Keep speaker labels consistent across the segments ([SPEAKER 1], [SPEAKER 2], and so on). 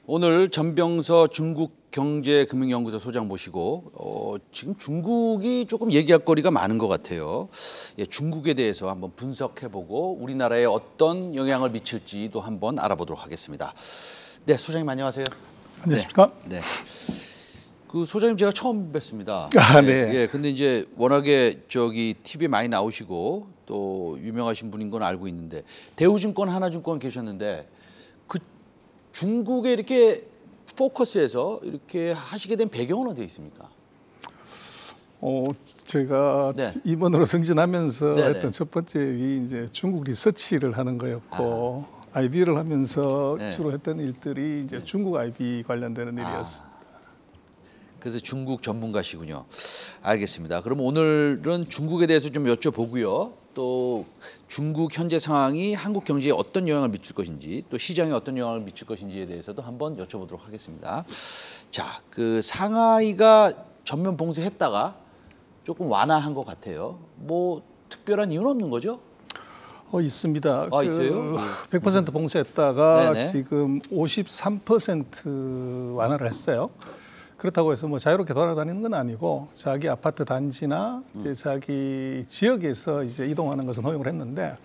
[SPEAKER 1] 오늘 전병서 중국경제금융연구소 소장 모시고 지금 중국이 조금 얘기할 거리가 많은 것 같아요. 예, 중국에 대해서 한번 분석해보고 우리나라에 어떤 영향을 미칠지도 한번 알아보도록 하겠습니다. 네, 소장님 안녕하세요.
[SPEAKER 2] 안녕하십니까?
[SPEAKER 1] 네. 그 소장님 제가 처음 뵙습니다.
[SPEAKER 2] 아,
[SPEAKER 1] 네.
[SPEAKER 2] 네.
[SPEAKER 1] 예, 근데 이제 워낙에 저기 TV에 많이 나오시고 또 유명하신 분인 건 알고 있는데 대우증권, 하나증권 계셨는데 그 중국에 이렇게 포커스해서 이렇게 하시게 된 배경은 어디에 있습니까?
[SPEAKER 2] 제가
[SPEAKER 1] 네.
[SPEAKER 2] 임원으로 승진하면서
[SPEAKER 1] 네네.
[SPEAKER 2] 했던 첫 번째 일이 이제 중국 리서치를 하는 거였고, IB를 하면서
[SPEAKER 1] 네.
[SPEAKER 2] 주로 했던 일들이 이제 중국 IB 관련되는 일이었습니다.
[SPEAKER 1] 그래서 중국 전문가시군요. 알겠습니다. 그럼 오늘은 중국에 대해서 좀 여쭤보고요. 또 중국 현재 상황이 한국 경제에 어떤 영향을 미칠 것인지, 또 시장에 어떤 영향을 미칠 것인지에 대해서도 한번 여쭤보도록 하겠습니다. 자, 그 상하이가 전면 봉쇄했다가 조금 완화한 것 같아요. 뭐 특별한 이유는 없는 거죠?
[SPEAKER 2] 있습니다.
[SPEAKER 1] 있어요?
[SPEAKER 2] 100% 봉쇄했다가
[SPEAKER 1] 네네.
[SPEAKER 2] 지금 53% 완화를 했어요. 그렇다고 해서 뭐 자유롭게 돌아다니는 건 아니고 자기 아파트 단지나 이제 자기 지역에서 이제 이동하는 것은 허용을 했는데,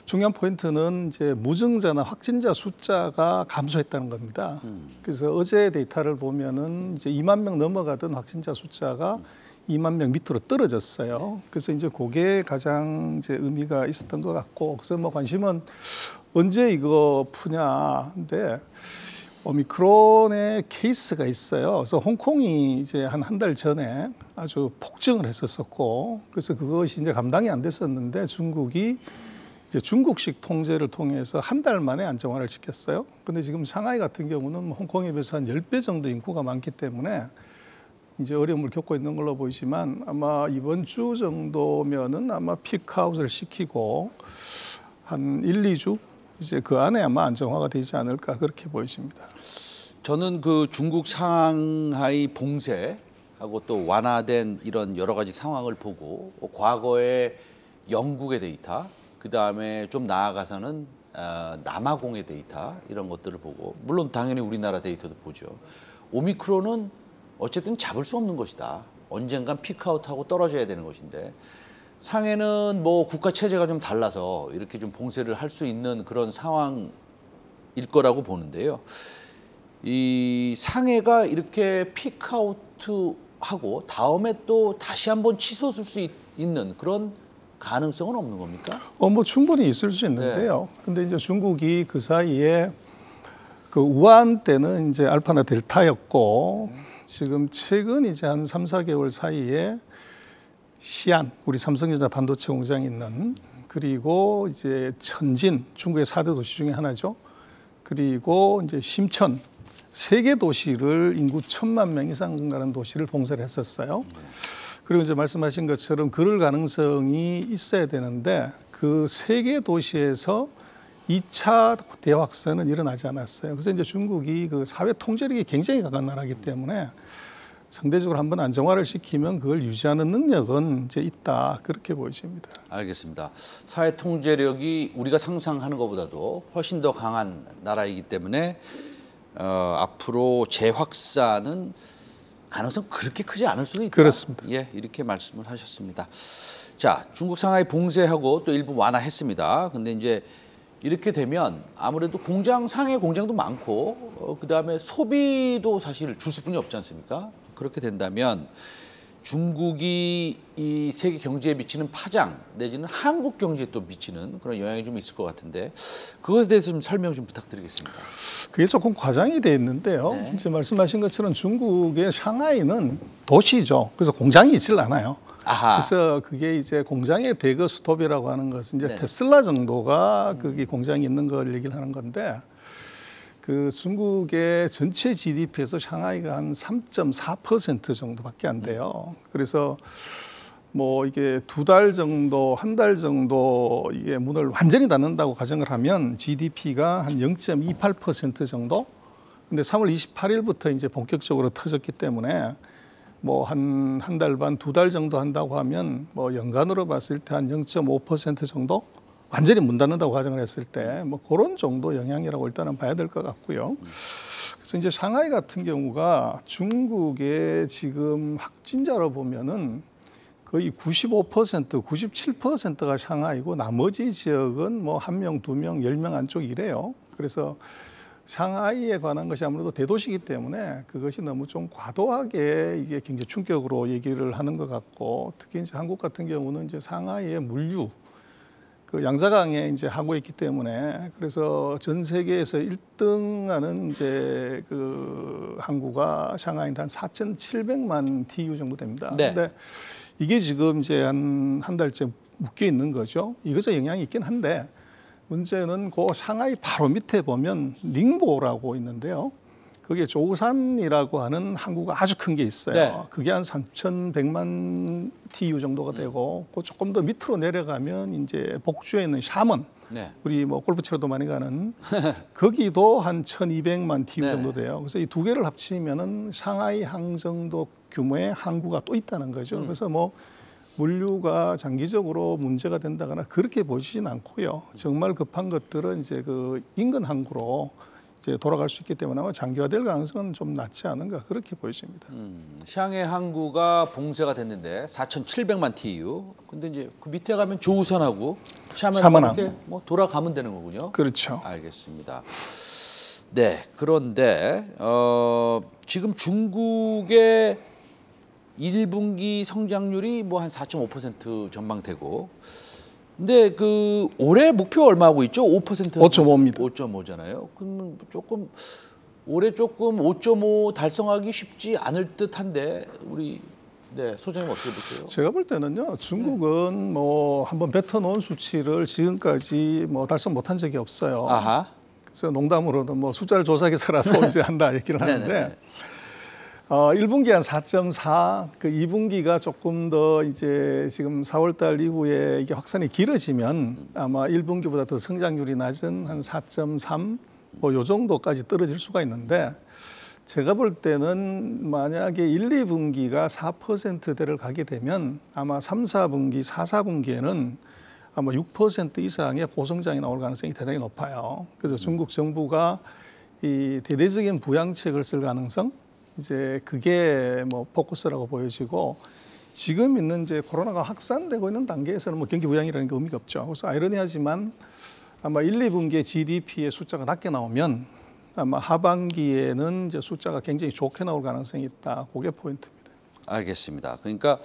[SPEAKER 2] 중요한 포인트는 이제 무증자나 확진자 숫자가 감소했다는 겁니다. 그래서 어제 데이터를 보면은 이제 2만 명 넘어가던 확진자 숫자가 2만 명 밑으로 떨어졌어요. 그래서 이제 그게 가장 이제 의미가 있었던 것 같고, 그래서 뭐 관심은 언제 이거 푸냐. 근데 오미크론의 케이스가 있어요. 그래서 홍콩이 이제 한 달 전에 아주 폭증을 했었고, 그래서 그것이 이제 감당이 안 됐었는데 중국이 이제 중국식 통제를 통해서 한 달 만에 안정화를 시켰어요. 근데 지금 상하이 같은 경우는 홍콩에 비해서 한 10배 정도 인구가 많기 때문에 이제 어려움을 겪고 있는 걸로 보이지만, 아마 이번 주 정도면은 아마 피크아웃을 시키고 한 1, 2주 이제 그 안에 아마 안정화가 되지 않을까 그렇게 보여집니다.
[SPEAKER 1] 저는 그 중국 상하이 봉쇄하고 또 완화된 이런 여러 가지 상황을 보고 과거의 영국의 데이터, 그 다음에 좀 나아가서는 남아공의 데이터 이런 것들을 보고, 물론 당연히 우리나라 데이터도 보죠. 오미크론은 어쨌든 잡을 수 없는 것이다. 언젠간 피크아웃하고 떨어져야 되는 것인데, 상해는 뭐 국가 체제가 좀 달라서 이렇게 좀 봉쇄를 할 수 있는 그런 상황일 거라고 보는데요. 이 상해가 이렇게 피크아웃하고 다음에 또 다시 한번 치솟을 수 있는 그런 가능성은 없는 겁니까?
[SPEAKER 2] 뭐 충분히 있을 수 있는데요. 근데 이제 중국이 그 사이에 그 우한 때는 이제 알파나 델타였고, 지금 최근 이제 한 3, 4개월 사이에 시안, 우리 삼성전자 반도체 공장이 있는, 그리고 이제 천진, 중국의 4대 도시 중에 하나죠. 그리고 이제 심천, 3개 도시를 인구 1,000만 명 이상 나는 도시를 봉쇄를 했었어요. 그리고 이제 말씀하신 것처럼 그럴 가능성이 있어야 되는데, 그 3개 도시에서 2차 대확산은 일어나지 않았어요. 그래서 이제 중국이 그 사회 통제력이 굉장히 강한 나라이기 때문에 상대적으로 한번 안정화를 시키면 그걸 유지하는 능력은 이제 있다, 그렇게 보여집니다.
[SPEAKER 1] 알겠습니다. 사회 통제력이 우리가 상상하는 것보다도 훨씬 더 강한 나라이기 때문에 앞으로 재확산은 가능성 그렇게 크지 않을 수도 있다.
[SPEAKER 2] 그렇습니다.
[SPEAKER 1] 예, 이렇게 말씀을 하셨습니다. 자, 중국 상하이 봉쇄하고 또 일부 완화했습니다. 근데 이제 이렇게 되면 아무래도 공장, 상해 공장도 많고 그다음에 소비도 사실 줄 수뿐이 없지 않습니까? 그렇게 된다면 중국이 이 세계 경제에 미치는 파장 내지는 한국 경제에 또 미치는 그런 영향이 좀 있을 것 같은데, 그것에 대해서 좀 설명 좀 부탁드리겠습니다.
[SPEAKER 2] 그게 조금 과장이 돼 있는데요.
[SPEAKER 1] 네.
[SPEAKER 2] 이제 말씀하신 것처럼 중국의 상하이는 도시죠. 그래서 공장이 있질 않아요.
[SPEAKER 1] 아하.
[SPEAKER 2] 그래서 그게 이제 공장의 대거 스톱이라고 하는 것은 이제
[SPEAKER 1] 네.
[SPEAKER 2] 테슬라 정도가 그게 공장이 있는 걸 얘기를 하는 건데, 그 중국의 전체 GDP에서 상하이가 한 3.4% 정도밖에 안 돼요. 그래서 뭐 이게 2달 정도, 한 달 정도 이게 문을 완전히 닫는다고 가정을 하면 GDP가 한 0.28% 정도. 근데 3월 28일부터 이제 본격적으로 터졌기 때문에 뭐 한 달 반, 2달 정도 한다고 하면 뭐 연간으로 봤을 때 한 0.5% 정도 완전히 문 닫는다고 가정을 했을 때 뭐 그런 정도 영향이라고 일단은 봐야 될 것 같고요. 그래서 이제 상하이 같은 경우가 중국의 지금 확진자로 보면은 거의 95%, 97%가 상하이고 나머지 지역은 뭐 1명, 2명, 10명 안쪽 이래요. 그래서 상하이에 관한 것이 아무래도 대도시이기 때문에 그것이 너무 좀 과도하게 이게 굉장히 충격으로 얘기를 하는 것 같고, 특히 이제 한국 같은 경우는 이제 상하이의 물류 그 양자강에 이제 하고 있기 때문에, 그래서 전 세계에서 1등하는 이제 그 항구가 상하이인데 한 4,700만 TU 정도 됩니다.
[SPEAKER 1] 네.
[SPEAKER 2] 근데 이게 지금 이제 한 달째 묶여 있는 거죠. 이것에 영향이 있긴 한데, 문제는 그 상하이 바로 밑에 보면 닝보라고 있는데요. 그게 조우산이라고 하는 항구가 아주 큰 게 있어요.
[SPEAKER 1] 네.
[SPEAKER 2] 그게 한 3,100만 TU 정도가 되고, 그 조금 더 밑으로 내려가면 이제 복주에 있는 샤먼,
[SPEAKER 1] 네.
[SPEAKER 2] 우리 뭐 골프 치러도 많이 가는 거기도 한 1,200만 TU
[SPEAKER 1] 네.
[SPEAKER 2] 정도 돼요. 그래서 이 두 개를 합치면은 상하이 항 정도 규모의 항구가 또 있다는 거죠. 그래서 뭐 물류가 장기적으로 문제가 된다거나 그렇게 보이지는 않고요. 정말 급한 것들은 이제 그 인근 항구로 이제 돌아갈 수 있기 때문에 아마 장기화될 가능성은 좀 낮지 않은가 그렇게 보여집니다.
[SPEAKER 1] 샹해 항구가 봉쇄가 됐는데 4,700만 TU. 근데 이제 그 밑에 가면 조우선하고 샤먼하고 이렇게
[SPEAKER 2] 샤먼하고.
[SPEAKER 1] 뭐 돌아가면 되는 거군요.
[SPEAKER 2] 그렇죠.
[SPEAKER 1] 알겠습니다. 네, 그런데 지금 중국의 1분기 성장률이 뭐 한 4.5% 전망되고, 근데 그 올해 목표 얼마하고 있죠? 5%?
[SPEAKER 2] 5.5입니다.
[SPEAKER 1] 5.5잖아요. 그러면 조금 올해 조금 5.5 달성하기 쉽지 않을 듯한데 우리 네, 소장님 어떻게 보세요?
[SPEAKER 2] 제가 볼 때는요, 중국은 뭐 한번 뱉어놓은 수치를 지금까지 뭐 달성 못한 적이 없어요.
[SPEAKER 1] 아하.
[SPEAKER 2] 그래서 농담으로는 뭐 숫자를 조사하기 위해서라도 이제 한다 얘기를 하는데, 1분기 한 4.4, 그 2분기가 조금 더 이제 지금 4월달 이후에 이게 확산이 길어지면 아마 1분기보다 더 성장률이 낮은 한 4.3, 뭐 요 정도까지 떨어질 수가 있는데, 제가 볼 때는 만약에 1, 2분기가 4%대를 가게 되면 아마 3, 4분기, 4, 4분기에는 아마 6% 이상의 고성장이 나올 가능성이 대단히 높아요. 그래서 중국 정부가 이 대대적인 부양책을 쓸 가능성, 이제 그게 뭐 포커스라고 보여지고, 지금 있는 이제 코로나가 확산되고 있는 단계에서는 뭐 경기 부양이라는 게 의미가 없죠. 그래서 아이러니하지만 아마 1, 2분기에 GDP의 숫자가 낮게 나오면 아마 하반기에는 이제 숫자가 굉장히 좋게 나올 가능성이 있다. 그게 포인트입니다.
[SPEAKER 1] 알겠습니다. 그러니까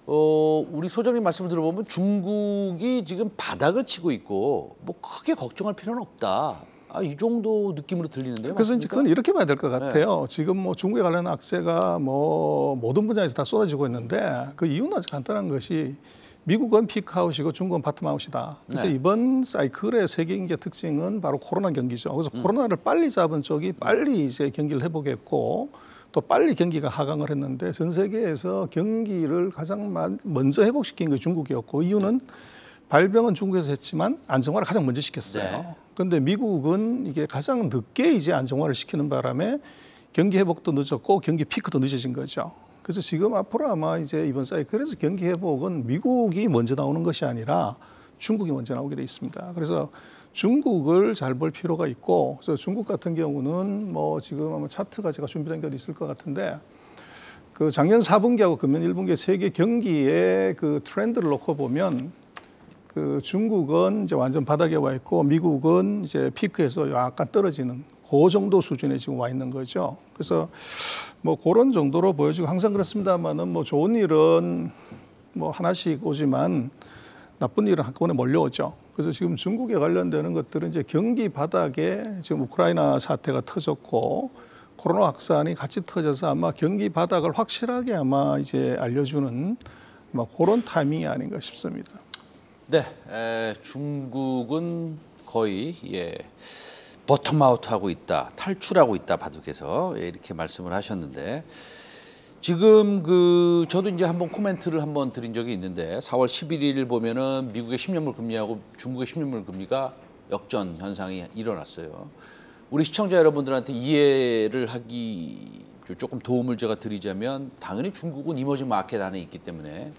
[SPEAKER 1] 우리 소장님 말씀을 들어보면 중국이 지금 바닥을 치고 있고 뭐 크게 걱정할 필요는 없다. 이 정도 느낌으로 들리는데요.
[SPEAKER 2] 그래서 이제
[SPEAKER 1] 맞습니까?
[SPEAKER 2] 그건 이렇게 봐야 될 것 같아요. 지금 뭐 중국에 관련한 악재가 뭐 모든 분야에서 다 쏟아지고 있는데, 그 이유는 아주 간단한 것이 미국은 피크아웃이고 중국은 바텀아웃이다. 그래서
[SPEAKER 1] 네.
[SPEAKER 2] 이번 사이클의 세계 경제 특징은 바로 코로나 경기죠. 그래서 코로나를 빨리 잡은 쪽이 빨리 이제 경기를 회복했고, 또 빨리 경기가 하강을 했는데, 전 세계에서 경기를 가장 먼저 회복시킨 게 중국이었고, 이유는 발병은 중국에서 했지만 안정화를 가장 먼저 시켰어요.
[SPEAKER 1] 네.
[SPEAKER 2] 그런데 미국은 이게 가장 늦게 이제 안정화를 시키는 바람에 경기 회복도 늦었고 경기 피크도 늦어진 거죠. 그래서 지금 앞으로 아마 이제 이번 사이클에서 경기 회복은 미국이 먼저 나오는 것이 아니라 중국이 먼저 나오게 돼 있습니다. 그래서 중국을 잘 볼 필요가 있고, 그래서 중국 같은 경우는 뭐 지금 아마 차트가 제가 준비된 게 있을 것 같은데, 그 작년 4분기하고 금년 1분기 세계 경기의 그 트렌드를 놓고 보면 그 중국은 이제 완전 바닥에 와 있고 미국은 이제 피크에서 약간 떨어지는 그 정도 수준에 지금 와 있는 거죠. 그래서 뭐 그런 정도로 보여지고, 항상 그렇습니다만은 뭐 좋은 일은 뭐 하나씩 오지만 나쁜 일은 한꺼번에 몰려오죠. 그래서 지금 중국에 관련되는 것들은 이제 경기 바닥에 지금 우크라이나 사태가 터졌고 코로나 확산이 같이 터져서 아마 경기 바닥을 확실하게 아마 이제 알려주는 아마 그런 타이밍이 아닌가 싶습니다.
[SPEAKER 1] 네, 중국은 거의 버텀아웃하고 있다, 탈출하고 있다, 바둑에서 이렇게 말씀을 하셨는데, 지금 저도 이제 한번 코멘트를 한번 드린 적이 있는데 4월 11일 보면은 미국의 10년물 금리하고 중국의 10년물 금리가 역전 현상이 일어났어요. 우리 시청자 여러분들한테 이해를 하기 조금 도움을 제가 드리자면, 당연히 중국은 이머징 마켓 안에 있기 때문에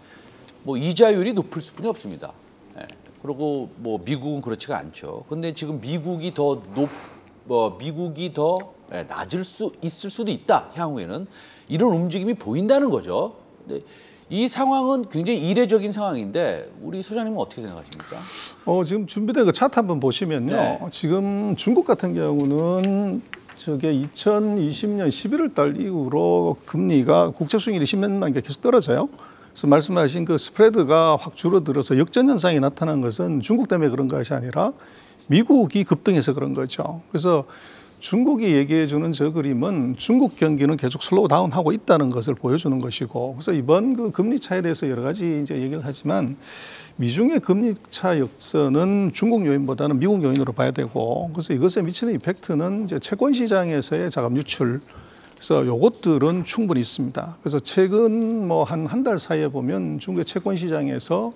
[SPEAKER 1] 뭐 이자율이 높을 수뿐이 없습니다. 그리고 뭐 미국은 그렇지가 않죠. 근데 지금 미국이 더 뭐 미국이 더 낮을 수 있을 수도 있다. 향후에는 이런 움직임이 보인다는 거죠. 근데 이 상황은 굉장히 이례적인 상황인데 우리 소장님은 어떻게 생각하십니까?
[SPEAKER 2] 지금 준비된 그 차트 한번 보시면요.
[SPEAKER 1] 네.
[SPEAKER 2] 지금 중국 같은 경우는 저게 2020년 11월 달 이후로 금리가 국채 수익률이 10년만 계속 떨어져요. 그래서 말씀하신 그 스프레드가 확 줄어들어서 역전 현상이 나타난 것은 중국 때문에 그런 것이 아니라 미국이 급등해서 그런 거죠. 그래서 중국이 얘기해 주는 저 그림은 중국 경기는 계속 슬로우 다운하고 있다는 것을 보여주는 것이고, 그래서 이번 그 금리 차에 대해서 여러 가지 이제 얘기를 하지만 미중의 금리 차 역전은 중국 요인보다는 미국 요인으로 봐야 되고, 그래서 이것에 미치는 이펙트는 이제 채권 시장에서의 자금 유출, 그래서 요것들은 충분히 있습니다. 그래서 최근 뭐 한 달 사이에 보면 중국의 채권 시장에서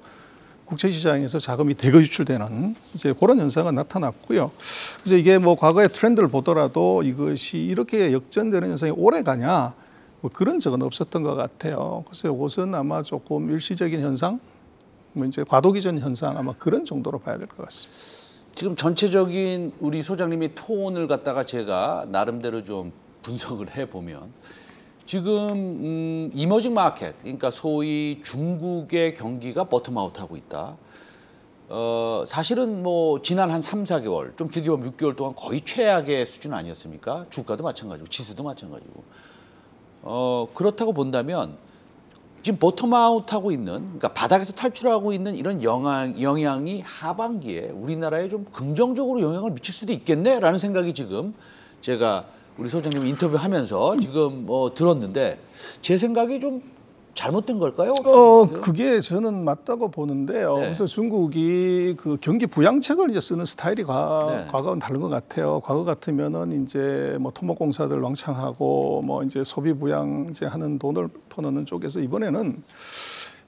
[SPEAKER 2] 국채 시장에서 자금이 대거 유출되는 이제 그런 현상은 나타났고요. 그래서 이게 뭐 과거의 트렌드를 보더라도 이것이 이렇게 역전되는 현상이 오래 가냐, 뭐 그런 적은 없었던 것 같아요. 그래서 이것은 아마 조금 일시적인 현상, 뭐 이제 과도기전 현상, 아마 그런 정도로 봐야 될 것 같습니다.
[SPEAKER 1] 지금 전체적인 우리 소장님이 톤을 갖다가 제가 나름대로 좀 분석을 해보면 지금 이머징 마켓, 그러니까 소위 중국의 경기가 버텀아웃하고 있다. 사실은 뭐 지난 한 3, 4개월, 좀 길게 보면 6개월 동안 거의 최악의 수준 아니었습니까? 주가도 마찬가지고 지수도 마찬가지고. 그렇다고 본다면 지금 버텀아웃하고 있는, 그러니까 바닥에서 탈출하고 있는 이런 영향이 하반기에 우리나라에 좀 긍정적으로 영향을 미칠 수도 있겠네라는 생각이 지금 제가 우리 소장님 인터뷰하면서 지금 들었는데 제 생각이 좀 잘못된 걸까요?
[SPEAKER 2] 그게 저는 맞다고 보는데요.
[SPEAKER 1] 네.
[SPEAKER 2] 그래서 중국이 그 경기 부양책을 이제 쓰는 스타일이
[SPEAKER 1] 네.
[SPEAKER 2] 과거와는 다른 것 같아요. 과거 같으면은 이제 뭐 토목공사들 왕창하고 뭐 이제 소비 부양 이제 하는 돈을 퍼넣는 쪽에서 이번에는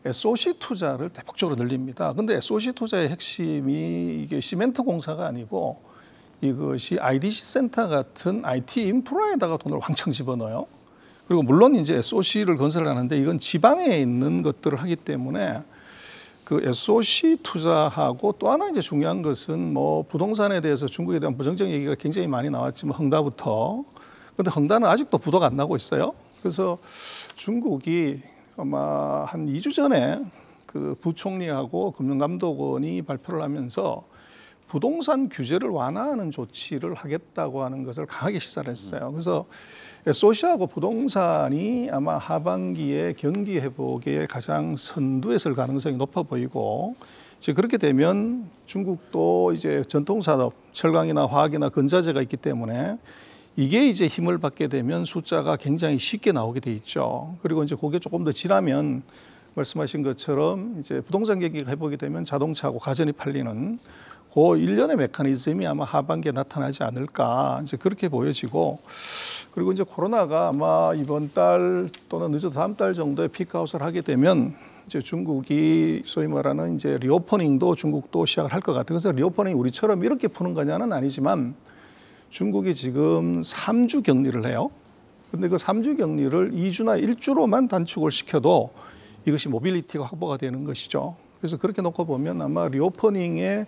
[SPEAKER 2] SOC 투자를 대폭적으로 늘립니다. 근데 SOC 투자의 핵심이 이게 시멘트 공사가 아니고 이것이 IDC 센터 같은 IT 인프라에다가 돈을 왕창 집어넣어요. 그리고 물론 이제 SOC를 건설하는데 이건 지방에 있는 것들을 하기 때문에 그 SOC 투자하고 또 하나 이제 중요한 것은 뭐 부동산에 대해서 중국에 대한 부정적 얘기가 굉장히 많이 나왔지만 헝다부터. 근데 헝다는 아직도 부도가 안 나고 있어요. 그래서 중국이 아마 한 2주 전에 그 부총리하고 금융감독원이 발표를 하면서 부동산 규제를 완화하는 조치를 하겠다고 하는 것을 강하게 시사를 했어요. 그래서 SOC하고 부동산이 아마 하반기에 경기 회복에 가장 선두에 설 가능성이 높아 보이고, 이제 그렇게 되면 중국도 이제 전통산업, 철강이나 화학이나 건자재가 있기 때문에 이게 이제 힘을 받게 되면 숫자가 굉장히 쉽게 나오게 돼 있죠. 그리고 이제 그게 조금 더 지나면 말씀하신 것처럼 이제 부동산 경기가 회복이 되면 자동차하고 가전이 팔리는 그 일련의 메커니즘이 아마 하반기에 나타나지 않을까, 이제 그렇게 보여지고, 그리고 이제 코로나가 아마 이번 달 또는 늦어도 다음 달 정도에 피크아웃을 하게 되면 이제 중국이 소위 말하는 이제 리오퍼닝도 중국도 시작을 할 것 같아요. 그래서 리오퍼닝이 우리처럼 이렇게 푸는 거냐는 아니지만 중국이 지금 3주 격리를 해요. 근데 그 3주 격리를 2주나 1주로만 단축을 시켜도 이것이 모빌리티가 확보가 되는 것이죠. 그래서 그렇게 놓고 보면 아마 리오퍼닝에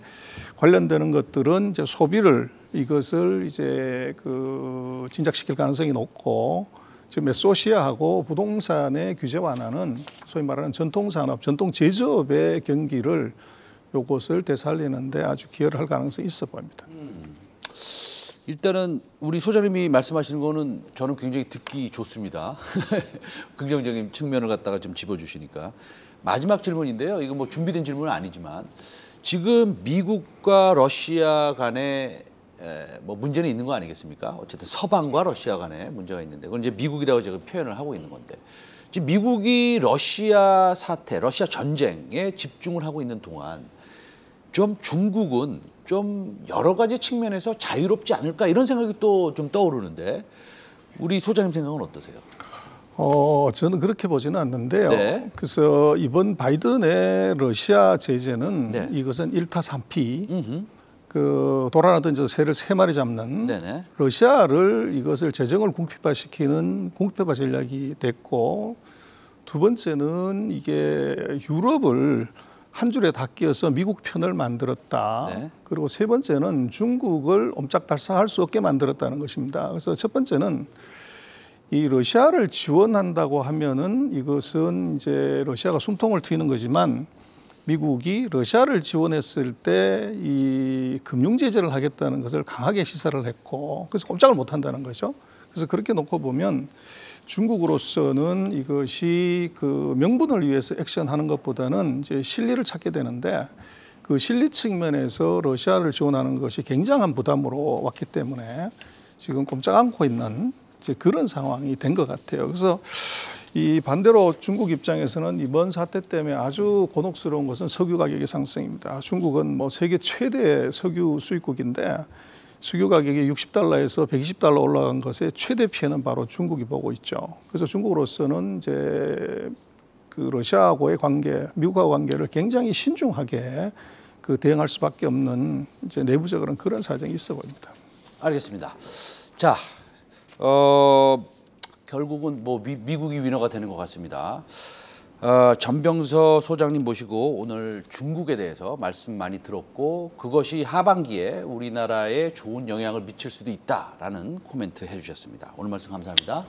[SPEAKER 2] 관련되는 것들은 이제 소비를 이것을 이제 그 진작시킬 가능성이 높고, 지금 SOC하고 부동산의 규제 완화는 소위 말하는 전통산업, 전통 제조업의 경기를 요것을 되살리는데 아주 기여를 할 가능성이 있어 보입니다.
[SPEAKER 1] 일단은 우리 소장님이 말씀하시는 거는 저는 굉장히 듣기 좋습니다. 긍정적인 측면을 갖다가 좀 짚어주시니까. 마지막 질문인데요. 이거 뭐 준비된 질문은 아니지만 지금 미국과 러시아 간에 뭐 문제는 있는 거 아니겠습니까? 어쨌든 서방과 러시아 간에 문제가 있는데 그건 이제 미국이라고 제가 표현을 하고 있는 건데, 지금 미국이 러시아 사태, 러시아 전쟁에 집중을 하고 있는 동안 좀 중국은 좀 여러 가지 측면에서 자유롭지 않을까 이런 생각이 또 좀 떠오르는데 우리 소장님 생각은 어떠세요?
[SPEAKER 2] 저는 그렇게 보지는 않는데요.
[SPEAKER 1] 네.
[SPEAKER 2] 그래서 이번 바이든의 러시아 제재는
[SPEAKER 1] 네.
[SPEAKER 2] 이것은 1타 3피, 그 도란하던 저 새를 3마리 잡는
[SPEAKER 1] 네네.
[SPEAKER 2] 러시아를 이것을 재정을 궁핍화시키는 궁핍화 전략이 됐고, 두 번째는 이게 유럽을 한 줄에 다 끼어서 미국 편을 만들었다.
[SPEAKER 1] 네.
[SPEAKER 2] 그리고 세 번째는 중국을 옴짝달싹할 수 없게 만들었다는 것입니다. 그래서 첫 번째는 이 러시아를 지원한다고 하면은 이것은 이제 러시아가 숨통을 트이는 거지만 미국이 러시아를 지원했을 때 이 금융 제재를 하겠다는 것을 강하게 시사를 했고 그래서 꼼짝을 못 한다는 거죠. 그래서 그렇게 놓고 보면 중국으로서는 이것이 그 명분을 위해서 액션하는 것보다는 이제 실리를 찾게 되는데 그 실리 측면에서 러시아를 지원하는 것이 굉장한 부담으로 왔기 때문에 지금 꼼짝 않고 있는 이제 그런 상황이 된 것 같아요. 그래서 이 반대로 중국 입장에서는 이번 사태 때문에 아주 곤혹스러운 것은 석유 가격의 상승입니다. 중국은 뭐 세계 최대 석유 수입국인데 석유 가격이 60달러에서 120달러 올라간 것의 최대 피해는 바로 중국이 보고 있죠. 그래서 중국으로서는 이제 그 러시아하고의 관계, 미국하고 관계를 굉장히 신중하게 그 대응할 수밖에 없는 이제 내부적으로는 그런 사정이 있어 보입니다.
[SPEAKER 1] 알겠습니다. 자, 결국은 뭐 미국이 위너가 되는 것 같습니다. 전병서 소장님 모시고 오늘 중국에 대해서 말씀 많이 들었고 그것이 하반기에 우리나라에 좋은 영향을 미칠 수도 있다라는 코멘트 해주셨습니다. 오늘 말씀 감사합니다.